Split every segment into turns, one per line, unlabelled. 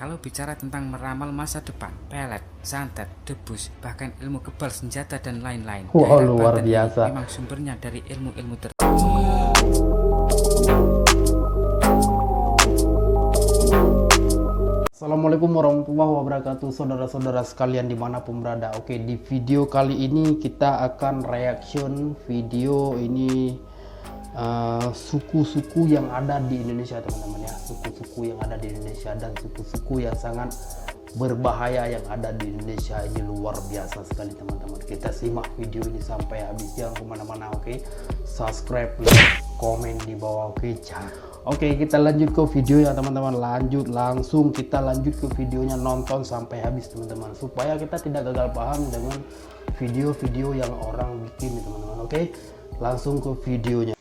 Kalau bicara tentang meramal masa depan, pelet, santet, debus, bahkan ilmu kebal senjata dan lain-lain,
Wow,
daerah
luar
Banten
biasa.
ini memang sumbernya dari ilmu-ilmu tersebut.
Assalamualaikum warahmatullahi wabarakatuh, saudara-saudara sekalian dimanapun berada. Oke, di video kali ini kita akan reaction video ini suku-suku yang ada di Indonesia, teman-teman ya. Suku-suku yang ada di Indonesia dan suku-suku yang sangat berbahaya yang ada di Indonesia ini luar biasa sekali, teman-teman. Kita simak video ini sampai habis, jangan kemana-mana. Oke, subscribe, like, komen di bawah. Oke, kita lanjut ke video ya teman-teman. Langsung kita lanjut ke videonya, nonton sampai habis teman-teman, supaya kita tidak gagal paham dengan video-video yang orang bikin teman-teman. Oke, langsung ke videonya.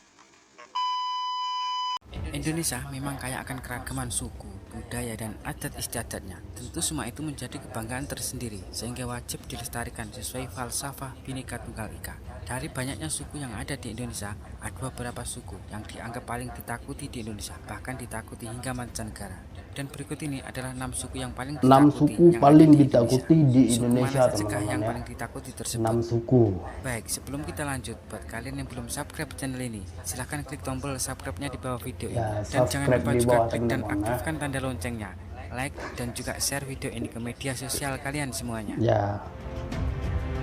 Indonesia memang kaya akan keragaman suku, budaya, dan adat istiadatnya. Tentu semua itu menjadi kebanggaan tersendiri, sehingga wajib dilestarikan sesuai falsafah Bhinneka Tunggal Ika. Dari banyaknya suku yang ada di Indonesia, ada beberapa suku yang dianggap paling ditakuti di Indonesia, bahkan ditakuti hingga mancanegara. Dan berikut ini adalah 6 suku yang paling ditakuti,
6 suku
yang
paling
ada di
ditakuti di Indonesia,
teman-teman yang
teman-teman ya.
paling ditakuti tersebut.
6 suku.
Baik, sebelum kita lanjut, buat kalian yang belum subscribe channel ini, silahkan klik tombol subscribe-nya di bawah video ini.
Ya,
Dan jangan
subscribe
lupa
di
juga
bawah,
klik dan
teman-teman,
aktifkan tanda loncengnya, like dan juga share video ini ke media sosial kalian semuanya.
Ya,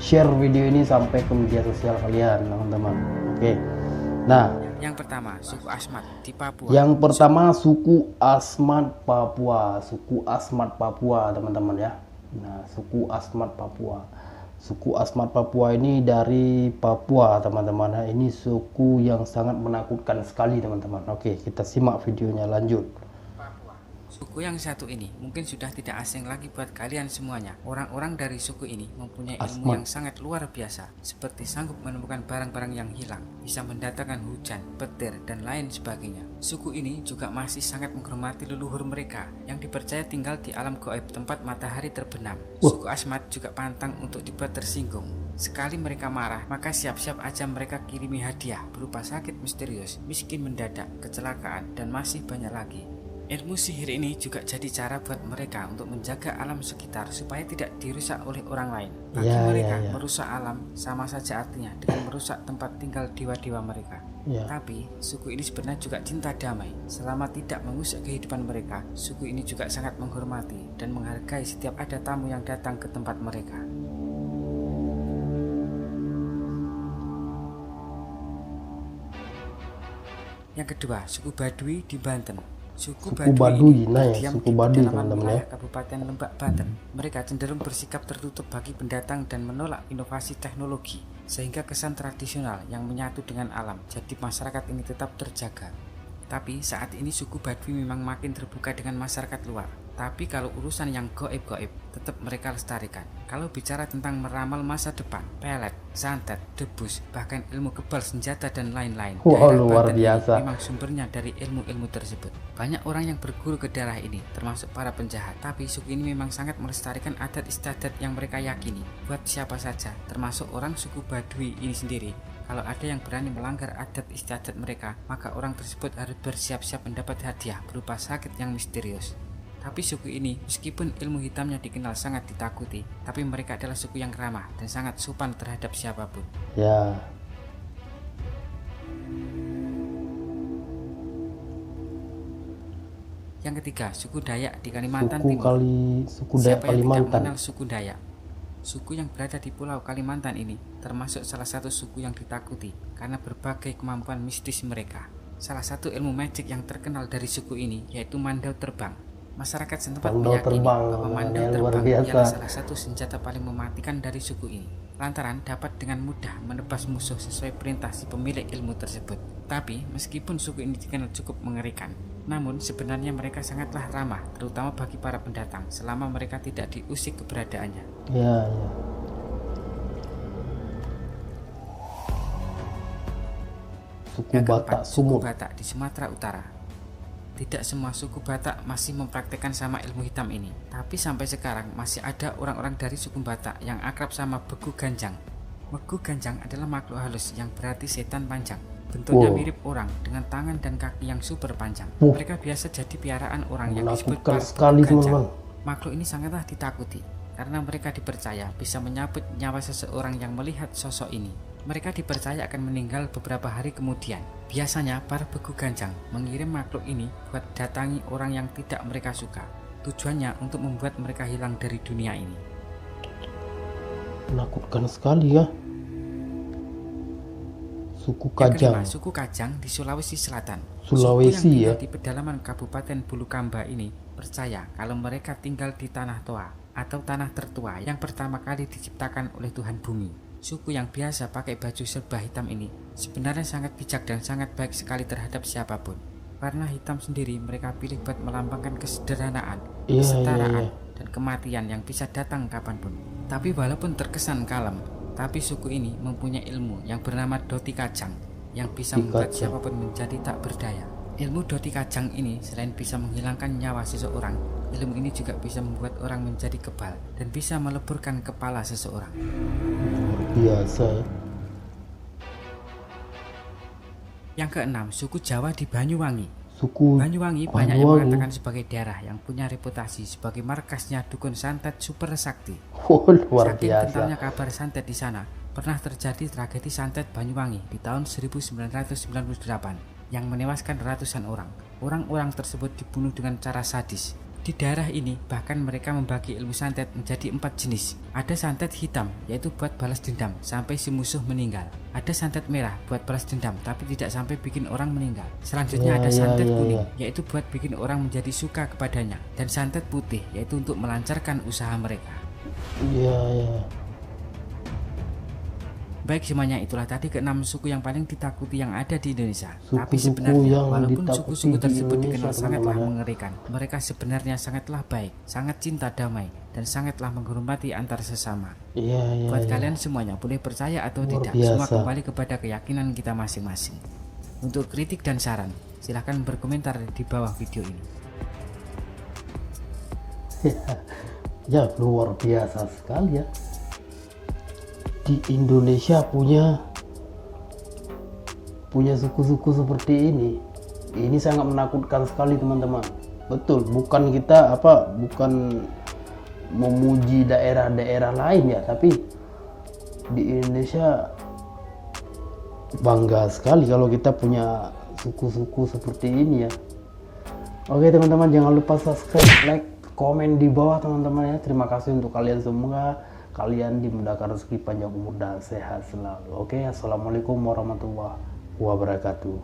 share video ini sampai ke media sosial kalian, teman-teman. Oke. Nah,
yang pertama, suku Asmat di Papua.
Yang pertama suku Asmat Papua, suku Asmat Papua teman-teman ya. Nah, suku Asmat Papua. Suku Asmat Papua ini dari Papua teman-teman. Nah, ini suku yang sangat menakutkan sekali teman-teman. Oke, kita simak videonya, lanjut.
Suku yang satu ini mungkin sudah tidak asing lagi buat kalian semuanya. Orang-orang dari suku ini mempunyai ilmu yang sangat luar biasa, seperti sanggup menemukan barang-barang yang hilang, bisa mendatangkan hujan, petir, dan lain sebagainya. Suku ini juga masih sangat menghormati leluhur mereka yang dipercaya tinggal di alam gaib tempat matahari terbenam. Suku Asmat juga pantang untuk dibuat tersinggung. Sekali mereka marah, maka siap-siap aja mereka kirimi hadiah berupa sakit misterius, miskin mendadak, kecelakaan, dan masih banyak lagi. Ilmu sihir ini juga jadi cara buat mereka untuk menjaga alam sekitar supaya tidak dirusak oleh orang lain. Bagi mereka, merusak alam sama saja artinya dengan merusak tempat tinggal dewa-dewa mereka. Tapi, suku ini sebenarnya juga cinta damai. Selama tidak mengusik kehidupan mereka, suku ini juga sangat menghormati dan menghargai setiap ada tamu yang datang ke tempat mereka. Yang kedua, suku Baduy di Banten. Suku Baduy berdiam di pedalaman wilayah Kabupaten Lebak, Banten. Mereka cenderung bersikap tertutup bagi pendatang dan menolak inovasi teknologi, sehingga kesan tradisional yang menyatu dengan alam jadi masyarakat ini tetap terjaga. Tapi saat ini suku Baduy memang makin terbuka dengan masyarakat luar. Tapi kalau urusan yang goib-goib, tetap mereka lestarikan. Kalau bicara tentang meramal masa depan, pelet, santet, debus, bahkan ilmu kebal senjata dan lain-lain,
wow, luar biasa.
Memang sumbernya dari ilmu-ilmu tersebut. Banyak orang yang berguru ke daerah ini, termasuk para penjahat. Tapi suku ini memang sangat melestarikan adat istiadat yang mereka yakini. Buat siapa saja, termasuk orang suku Baduy ini sendiri. Kalau ada yang berani melanggar adat istiadat mereka, maka orang tersebut harus bersiap-siap mendapat hadiah berupa sakit yang misterius. Tapi suku ini, meskipun ilmu hitamnya dikenal sangat ditakuti, tapi mereka adalah suku yang ramah dan sangat sopan terhadap siapapun.
Ya.
Yang ketiga, suku Dayak di Kalimantan
Timur. Suku Dayak
Siapa yang
Kalimantan.
tidak mengenal suku Dayak? Suku yang berada di Pulau Kalimantan ini termasuk salah satu suku yang ditakuti karena berbagai kemampuan mistis mereka. Salah satu ilmu magic yang terkenal dari suku ini yaitu mandau terbang. Masyarakat setempat meyakini bahwa mandau terbang adalah salah satu senjata paling mematikan dari suku ini, lantaran dapat dengan mudah menebas musuh sesuai perintah si pemilik ilmu tersebut. Tapi meskipun suku ini dikenal cukup mengerikan, namun sebenarnya mereka sangatlah ramah, terutama bagi para pendatang selama mereka tidak diusik keberadaannya.
Ya. Suku Batak Sumut.
Suku Batak di Sumatera Utara. Tidak semua suku Batak masih mempraktikkan sama ilmu hitam ini, tapi sampai sekarang masih ada orang-orang dari suku Batak yang akrab sama Begu Ganjang. Begu Ganjang adalah makhluk halus yang berarti setan panjang. Bentuknya mirip orang dengan tangan dan kaki yang super panjang. Mereka biasa jadi piaraan orang yang disebut
sekali teman-teman.
Makhluk ini sangatlah ditakuti karena mereka dipercaya bisa menyabet nyawa seseorang yang melihat sosok ini. Mereka dipercaya akan meninggal beberapa hari kemudian. Biasanya para begu ganjang mengirim makhluk ini buat datangi orang yang tidak mereka suka. Tujuannya untuk membuat mereka hilang dari dunia ini.
Menakutkan sekali ya. Suku
Yang kelima,
Kajang.
suku Kajang di Sulawesi Selatan.
Sulawesi
Suku yang tinggal
ya.
di pedalaman Kabupaten Bulukamba ini percaya kalau mereka tinggal di tanah toa atau tanah tertua yang pertama kali diciptakan oleh Tuhan bumi. Suku yang biasa pakai baju serba hitam ini sebenarnya sangat bijak dan sangat baik sekali terhadap siapapun. Warna hitam sendiri mereka pilih buat melambangkan kesederhanaan, kesetaraan, dan kematian yang bisa datang kapanpun. Tapi walaupun terkesan kalem, tapi suku ini mempunyai ilmu yang bernama Doti Kajang yang bisa membuat siapapun menjadi tak berdaya. Ilmu Doti Kajang ini selain bisa menghilangkan nyawa seseorang, ilmu ini juga bisa membuat orang menjadi kebal dan bisa meleburkan kepala seseorang.
Biasa ya.
Yang keenam, suku Jawa di Banyuwangi.
Suku
Banyuwangi banyak yang mengatakan sebagai daerah yang punya reputasi sebagai markasnya dukun santet super sakti.
Luar
Saking
biasa.
kentalnya kabar santet di sana, pernah terjadi tragedi santet Banyuwangi di tahun 1998 yang menewaskan ratusan orang. Orang-orang tersebut dibunuh dengan cara sadis. Di daerah ini bahkan mereka membagi ilmu santet menjadi 4 jenis. Ada santet hitam, yaitu buat balas dendam sampai si musuh meninggal. Ada santet merah buat balas dendam tapi tidak sampai bikin orang meninggal. Selanjutnya ada santet kuning, yaitu buat bikin orang menjadi suka kepadanya. Dan santet putih, yaitu untuk melancarkan usaha mereka.
Iya.
Baik, semuanya itulah tadi keenam suku yang paling ditakuti yang ada di Indonesia.
Suku-suku
Tapi sebenarnya
yang
walaupun
ditakuti
suku-suku
di
tersebut
Indonesia,
dikenal sangatlah
teman-teman.
mengerikan, mereka sebenarnya sangatlah baik, sangat cinta damai, dan sangatlah menghormati antar sesama.
Iya.
Buat kalian semuanya, boleh percaya atau
Luar
tidak, semua
biasa.
kembali kepada keyakinan kita masing-masing. Untuk kritik dan saran, silahkan berkomentar di bawah video ini.
Ya, luar biasa sekali ya. Di Indonesia punya suku-suku seperti ini. Ini sangat menakutkan sekali teman-teman. Betul, bukan memuji daerah-daerah lain ya, tapi di Indonesia bangga sekali kalau kita punya suku-suku seperti ini ya. Oke teman-teman, jangan lupa subscribe, like, komen di bawah teman-teman ya. Terima kasih untuk kalian semua. Kalian dimudahkan rezeki, panjang umur dan sehat selalu. Oke, assalamualaikum warahmatullahi wabarakatuh.